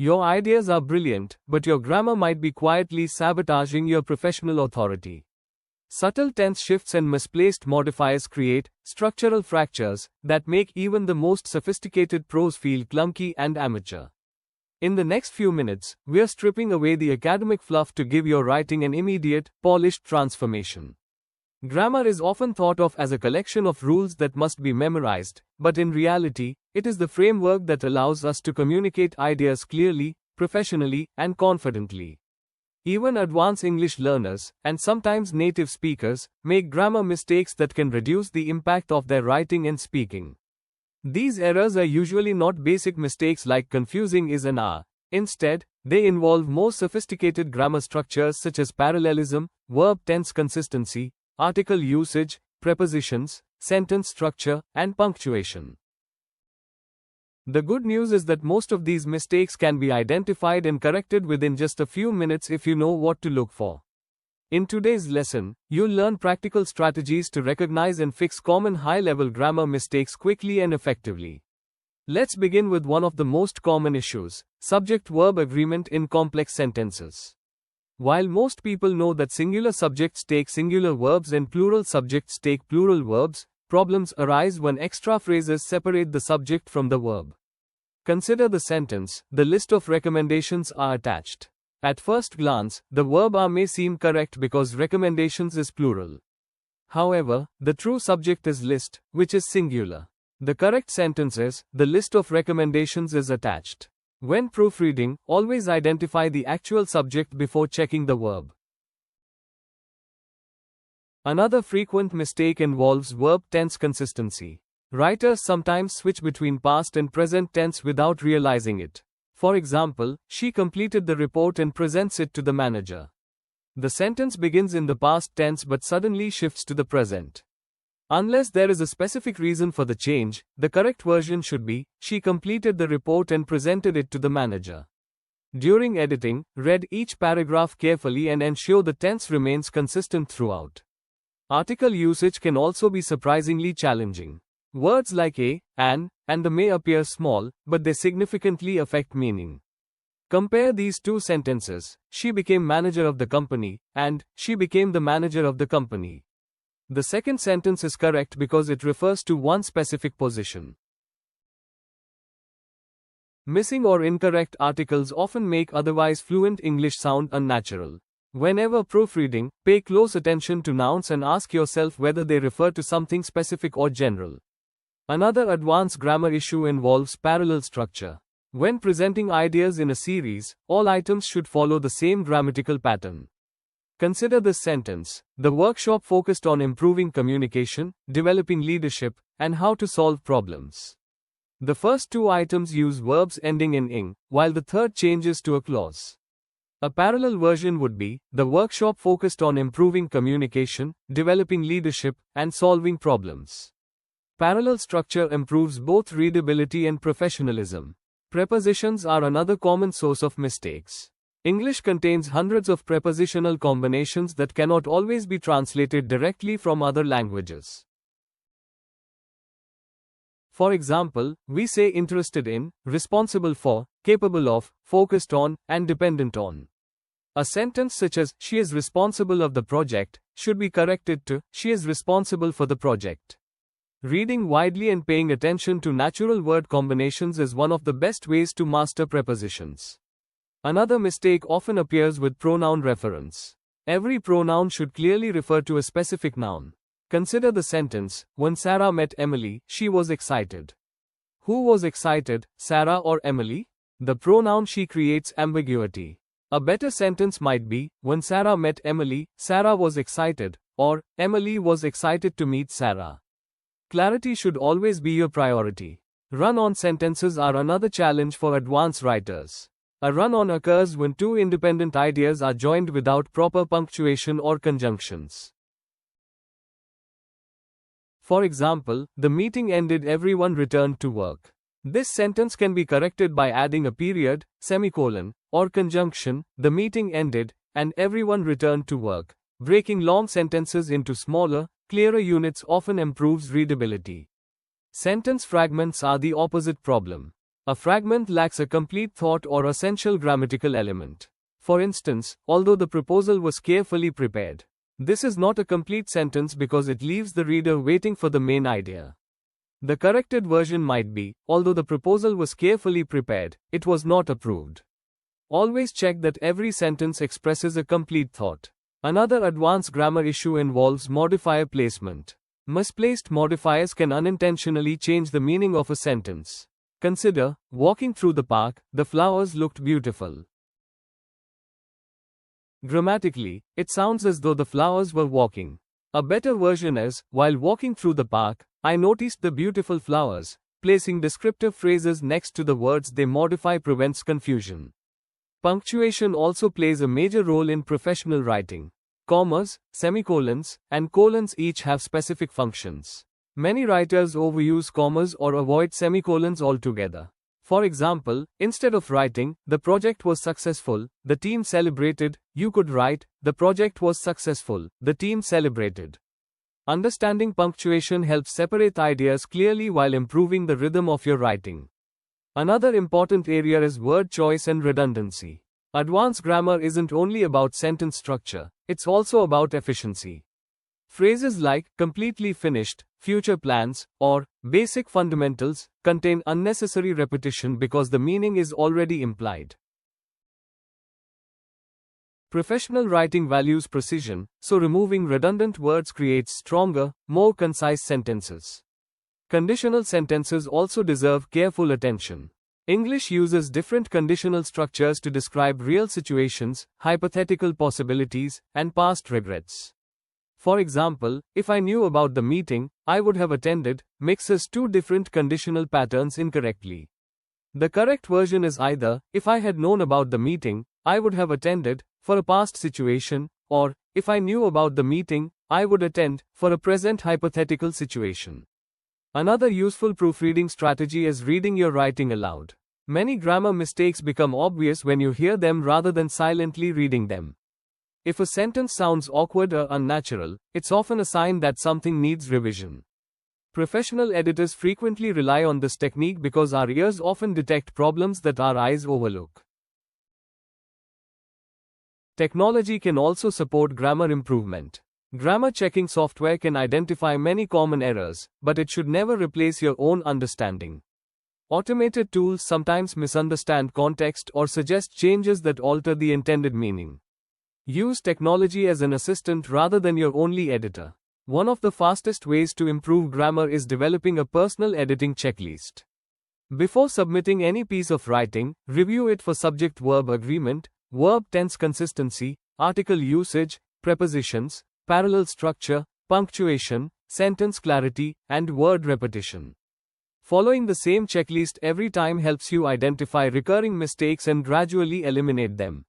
Your ideas are brilliant, but your grammar might be quietly sabotaging your professional authority. Subtle tense shifts and misplaced modifiers create structural fractures that make even the most sophisticated prose feel clunky and amateur. In the next few minutes, we're stripping away the academic fluff to give your writing an immediate, polished transformation. Grammar is often thought of as a collection of rules that must be memorized, but in reality, it is the framework that allows us to communicate ideas clearly, professionally, and confidently. Even advanced English learners, and sometimes native speakers, make grammar mistakes that can reduce the impact of their writing and speaking. These errors are usually not basic mistakes like confusing is an R. Instead, they involve more sophisticated grammar structures such as parallelism, verb-tense consistency, article usage, prepositions, sentence structure, and punctuation. The good news is that most of these mistakes can be identified and corrected within just a few minutes if you know what to look for. In today's lesson, you'll learn practical strategies to recognize and fix common high-level grammar mistakes quickly and effectively. Let's begin with one of the most common issues: subject-verb agreement in complex sentences. While most people know that singular subjects take singular verbs and plural subjects take plural verbs, problems arise when extra phrases separate the subject from the verb. Consider the sentence, "The list of recommendations are attached." At first glance, the verb are may seem correct because recommendations is plural. However, the true subject is list, which is singular. The correct sentence is, "The list of recommendations is attached." When proofreading, always identify the actual subject before checking the verb. Another frequent mistake involves verb tense consistency. Writers sometimes switch between past and present tense without realizing it. For example, "She completed the report and presents it to the manager." The sentence begins in the past tense but suddenly shifts to the present. Unless there is a specific reason for the change, the correct version should be, "She completed the report and presented it to the manager." During editing, read each paragraph carefully and ensure the tense remains consistent throughout. Article usage can also be surprisingly challenging. Words like a, an, and the may appear small, but they significantly affect meaning. Compare these two sentences: "She became manager of the company," and "She became the manager of the company." The second sentence is correct because it refers to one specific position. Missing or incorrect articles often make otherwise fluent English sound unnatural. Whenever proofreading, pay close attention to nouns and ask yourself whether they refer to something specific or general. Another advanced grammar issue involves parallel structure. When presenting ideas in a series, all items should follow the same grammatical pattern. Consider this sentence: "The workshop focused on improving communication, developing leadership, and how to solve problems." The first two items use verbs ending in ing, while the third changes to a clause. A parallel version would be, "The workshop focused on improving communication, developing leadership, and solving problems." Parallel structure improves both readability and professionalism. Prepositions are another common source of mistakes. English contains hundreds of prepositional combinations that cannot always be translated directly from other languages. For example, we say interested in, responsible for, capable of, focused on, and dependent on. A sentence such as, "She is responsible of the project," should be corrected to, "She is responsible for the project." Reading widely and paying attention to natural word combinations is one of the best ways to master prepositions. Another mistake often appears with pronoun reference. Every pronoun should clearly refer to a specific noun. Consider the sentence, "When Sarah met Emily, she was excited." Who was excited, Sarah or Emily? The pronoun she creates ambiguity. A better sentence might be, "When Sarah met Emily, Sarah was excited," or "Emily was excited to meet Sarah." Clarity should always be your priority. Run-on sentences are another challenge for advanced writers. A run-on occurs when two independent ideas are joined without proper punctuation or conjunctions. For example, "The meeting ended, everyone returned to work." This sentence can be corrected by adding a period, semicolon, or conjunction, "The meeting ended, and everyone returned to work." Breaking long sentences into smaller, clearer units often improves readability. Sentence fragments are the opposite problem. A fragment lacks a complete thought or essential grammatical element. For instance, although the proposal was carefully prepared, this is not a complete sentence because it leaves the reader waiting for the main idea. The corrected version might be, although the proposal was carefully prepared, it was not approved. Always check that every sentence expresses a complete thought. Another advanced grammar issue involves modifier placement. Misplaced modifiers can unintentionally change the meaning of a sentence. Consider, walking through the park, the flowers looked beautiful. Grammatically, it sounds as though the flowers were walking. A better version is, while walking through the park, I noticed the beautiful flowers. Placing descriptive phrases next to the words they modify prevents confusion. Punctuation also plays a major role in professional writing. Commas, semicolons, and colons each have specific functions. Many writers overuse commas or avoid semicolons altogether. For example, instead of writing, "The project was successful, the team celebrated," you could write, "The project was successful, the team celebrated." Understanding punctuation helps separate ideas clearly while improving the rhythm of your writing. Another important area is word choice and redundancy. Advanced grammar isn't only about sentence structure, it's also about efficiency. Phrases like completely finished, future plans, or basic fundamentals contain unnecessary repetition because the meaning is already implied. Professional writing values precision, so removing redundant words creates stronger, more concise sentences. Conditional sentences also deserve careful attention. English uses different conditional structures to describe real situations, hypothetical possibilities, and past regrets. For example, if I knew about the meeting, I would have attended, mixes two different conditional patterns incorrectly. The correct version is either, if I had known about the meeting, I would have attended, for a past situation, or, if I knew about the meeting, I would attend, for a present hypothetical situation. Another useful proofreading strategy is reading your writing aloud. Many grammar mistakes become obvious when you hear them rather than silently reading them. If a sentence sounds awkward or unnatural, it's often a sign that something needs revision. Professional editors frequently rely on this technique because our ears often detect problems that our eyes overlook. Technology can also support grammar improvement. Grammar checking software can identify many common errors, but it should never replace your own understanding. Automated tools sometimes misunderstand context or suggest changes that alter the intended meaning. Use technology as an assistant rather than your only editor. One of the fastest ways to improve grammar is developing a personal editing checklist. Before submitting any piece of writing, review it for subject-verb agreement, verb-tense consistency, article usage, prepositions, parallel structure, punctuation, sentence clarity, and word repetition. Following the same checklist every time helps you identify recurring mistakes and gradually eliminate them.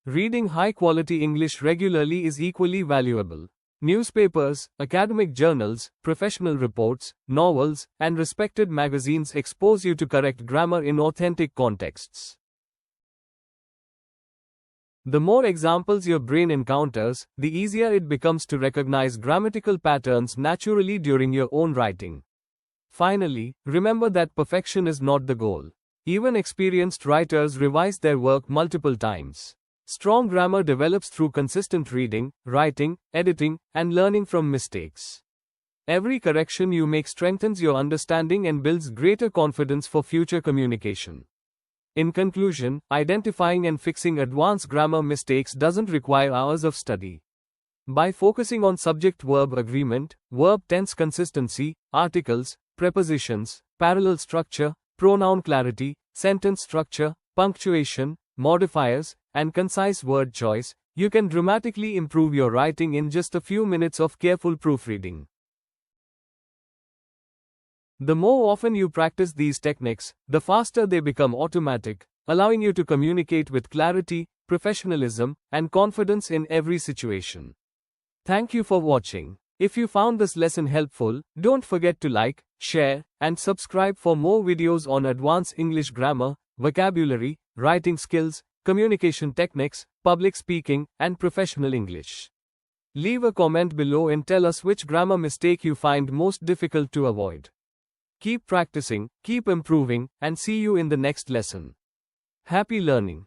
Reading high-quality English regularly is equally valuable. Newspapers, academic journals, professional reports, novels, and respected magazines expose you to correct grammar in authentic contexts. The more examples your brain encounters, the easier it becomes to recognize grammatical patterns naturally during your own writing. Finally, remember that perfection is not the goal. Even experienced writers revise their work multiple times. Strong grammar develops through consistent reading, writing, editing, and learning from mistakes. Every correction you make strengthens your understanding and builds greater confidence for future communication. In conclusion, identifying and fixing advanced grammar mistakes doesn't require hours of study. By focusing on subject-verb agreement, verb-tense consistency, articles, prepositions, parallel structure, pronoun clarity, sentence structure, punctuation, modifiers, and concise word choice, you can dramatically improve your writing in just a few minutes of careful proofreading. The more often you practice these techniques, the faster they become automatic, allowing you to communicate with clarity, professionalism, and confidence in every situation. Thank you for watching. If you found this lesson helpful, don't forget to like, share, and subscribe for more videos on advanced English grammar, vocabulary, writing skills, communication techniques, public speaking, and professional English. Leave a comment below and tell us which grammar mistake you find most difficult to avoid. Keep practicing, keep improving, and see you in the next lesson. Happy learning.